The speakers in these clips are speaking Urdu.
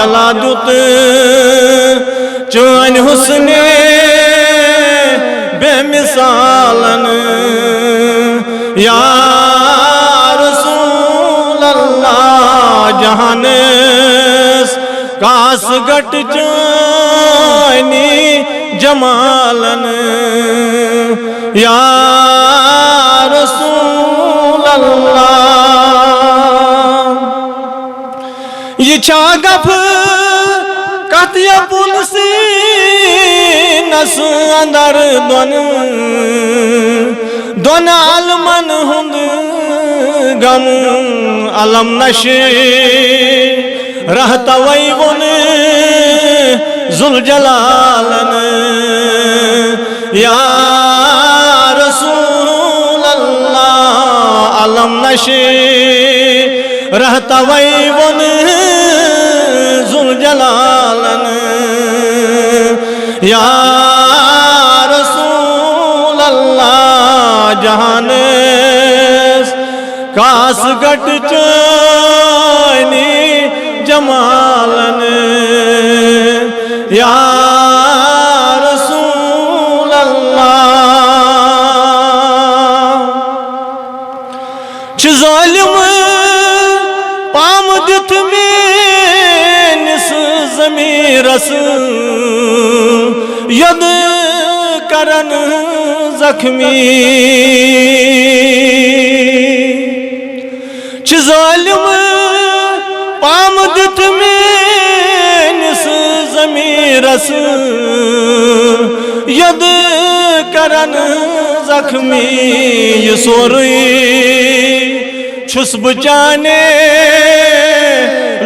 جلا دیت چون حسن بے مثالن یا رسول اللہ جہانس کاس گٹ چانی جمالن یا رسول اللہ یہ چاگف کتیا پلسی نس اندر دون علمن ہند غم علم نشی رہتا وی ون ذوالجلالن یا رسول اللہ علم نشی رہتا وی ون ذوالجلالن یا رسول اللہ جہانس کاس گٹ چانی جمالن یا رسول اللہ چھ ظالم پام دت میں نس ضمیرس ید کرن زخمی چھ ظالم پام دت میں نس ضمیرس ید کرن زخمی یہ سوری چھس بچانے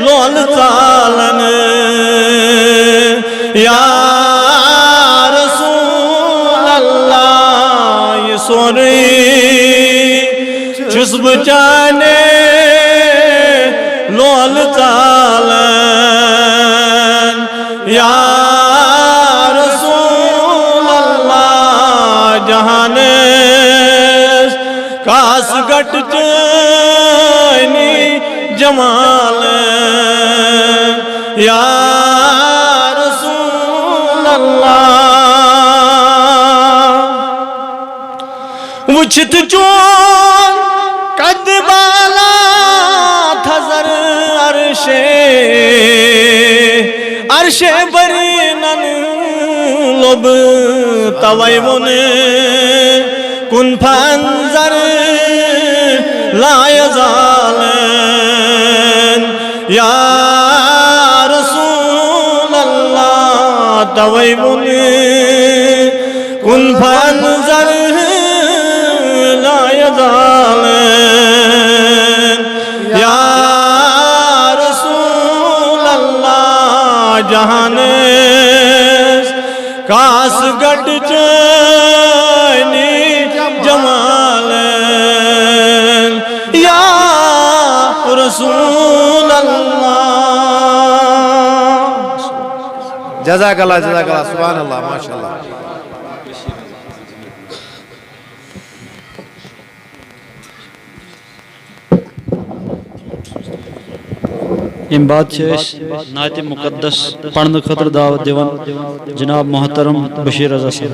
لول چالن یا رسول اللہ یہ سوری چھس بچانے لول چالن یا رسول اللہ جہانس کاس گٹ چانی جمال یا رسول اللہ وچھت چون قد بالا تھزر عرش برینن لب تویون کن پھنزر لا یزالن یا رسول اللہ تویون کن پھنزر لا یزالن یا رسول اللہ جہانس کاس گٹ چانی جمال یا رسول اللہ جزاک اللہ سبحان اللہ ماشاءاللہ ام بعد نعت مقدس پڑھنے خطر دعوت دیوان جناب محترم بشیر رضا صاحب.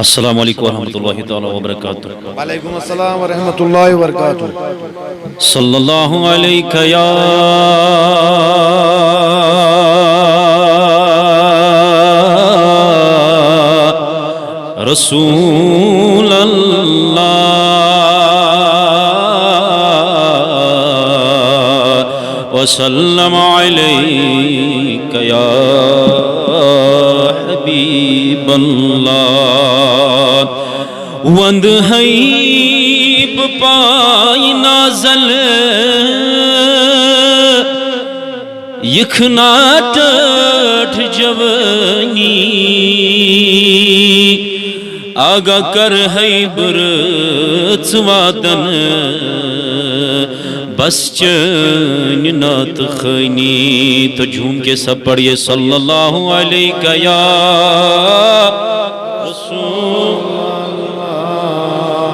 السلام علیکم ورحمۃ اللہ تعالی وبرکاتہ. وعلیکم السلام ورحمۃ اللہ وبرکاتہ. صلی اللہ علیہ یا رسول اللہ وسلم علیک یا حبیب اللہ. وند حیب پائی نازل یکھنا ٹھٹ جوانی آگا کر حیبر چوادن بس چین نات خینی. تو جھوم کے سب پڑھئے صلی اللہ علیہ یا رسول اللہ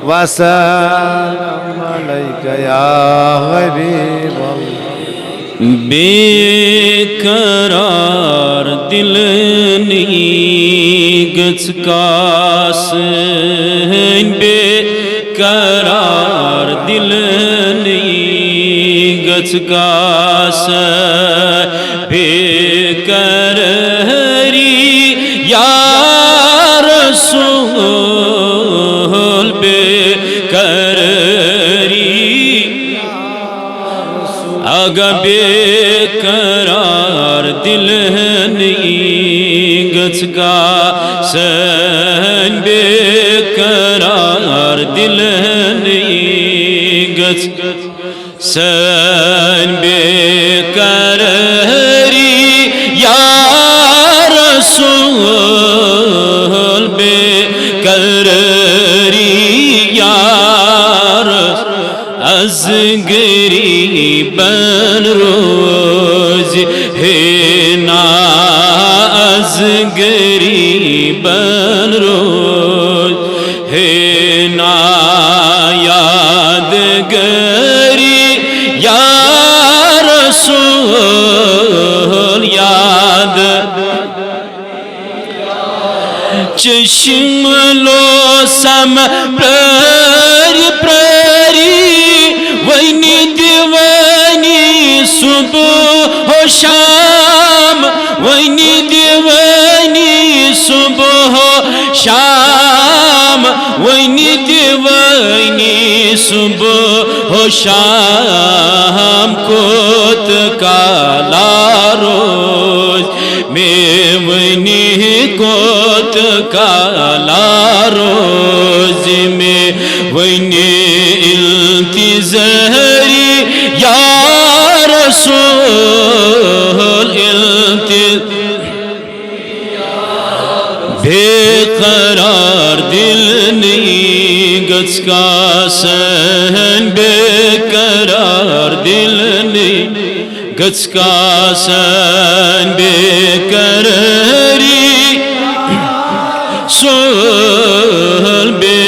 وسلام عليك يا غريب الله بے قرار دل نہیں گچھ کاسن بے قرار دل نہیں گچھ کاسن بے قراری یا رسول بے قراری آگا بے قرار دل نہیں گچھ کاسن بے قرار دل نہیں گچھ کاسن بے قراری یا رسول بے قراری یا از گریبان روز ہے نا از گریبان روز ہے نا یادگاری یا رسول یاد چشم لو سم پراری وینی دیوانی صبح و شام وینی دیوانی صبح و شام وینی دیوانی صبح و شام کوت کالا روز میں وینی کوت کالا روز میں وینی التزاری یا رسول بے قرار دل نہیں گچھ کاسن بے قرار دل نہیں گچھ کاسن بے قراری سول بے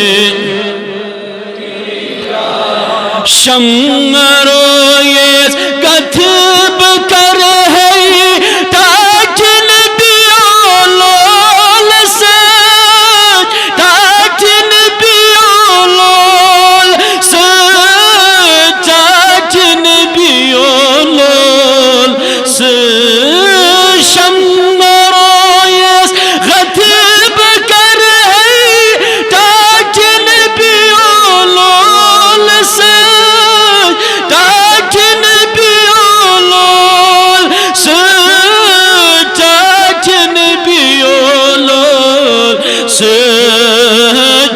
شمرویز کتب کر ہے تاکن بیولول سچ تاکن بیولول سچ تاکن بیولول سچ شمرویز کتب کر ہے تاکن بیولول سچ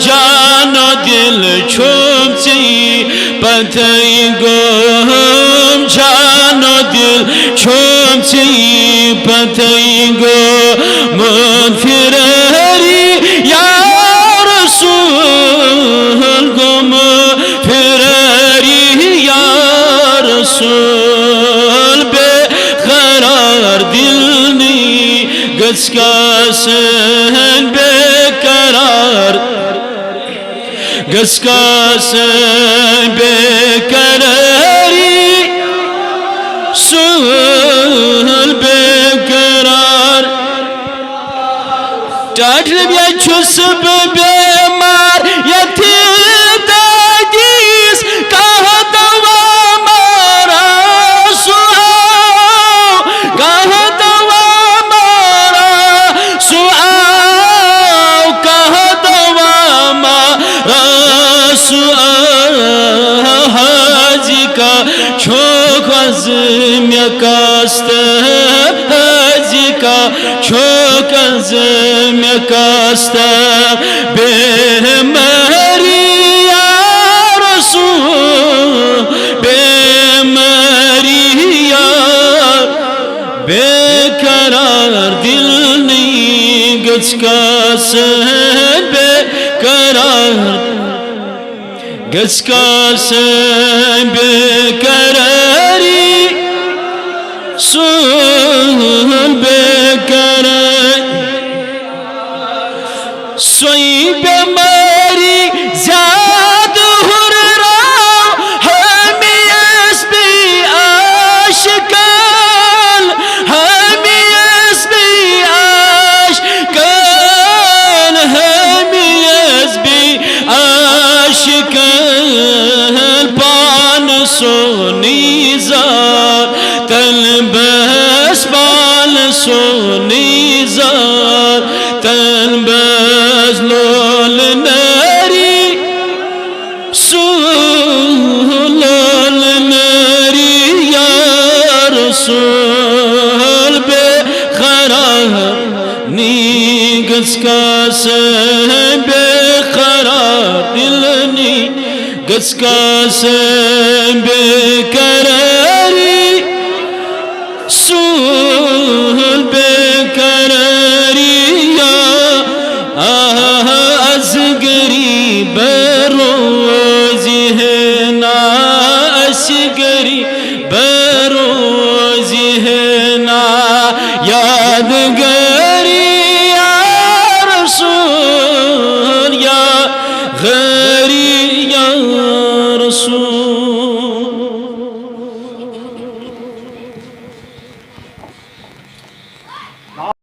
جان و دل چھومتی پتائی گم جان و دل چھومتی پتائی گم فراری یا رسول گم فراری یا رسول بے قرار دل نہیں گچھ کاسن بے قرار گچھ کاسن بے قراری سول بے قرار ٹاٹر بیا چھس بیمار یتیم دادیس کہا دوا مارا سواؤ کہا دوا مارا سواؤ کہا دوا مارا سواؤ حاجی کا چھوک عظم یکاست حاجی کا چھوک عظم یکاست بے مری یا رسول بے مری یا بے قرار دل نہیں گچھ کاسن بے قرار گچھ کاسن بے قراری سول بے قرار سوئی بیماری زیادہ گسکاسے بے قراری سول بے قراری یا ازگری بروزی ہے نا اشگری بروزی ہے نا یادگاری یا رسول یا غری یا رسول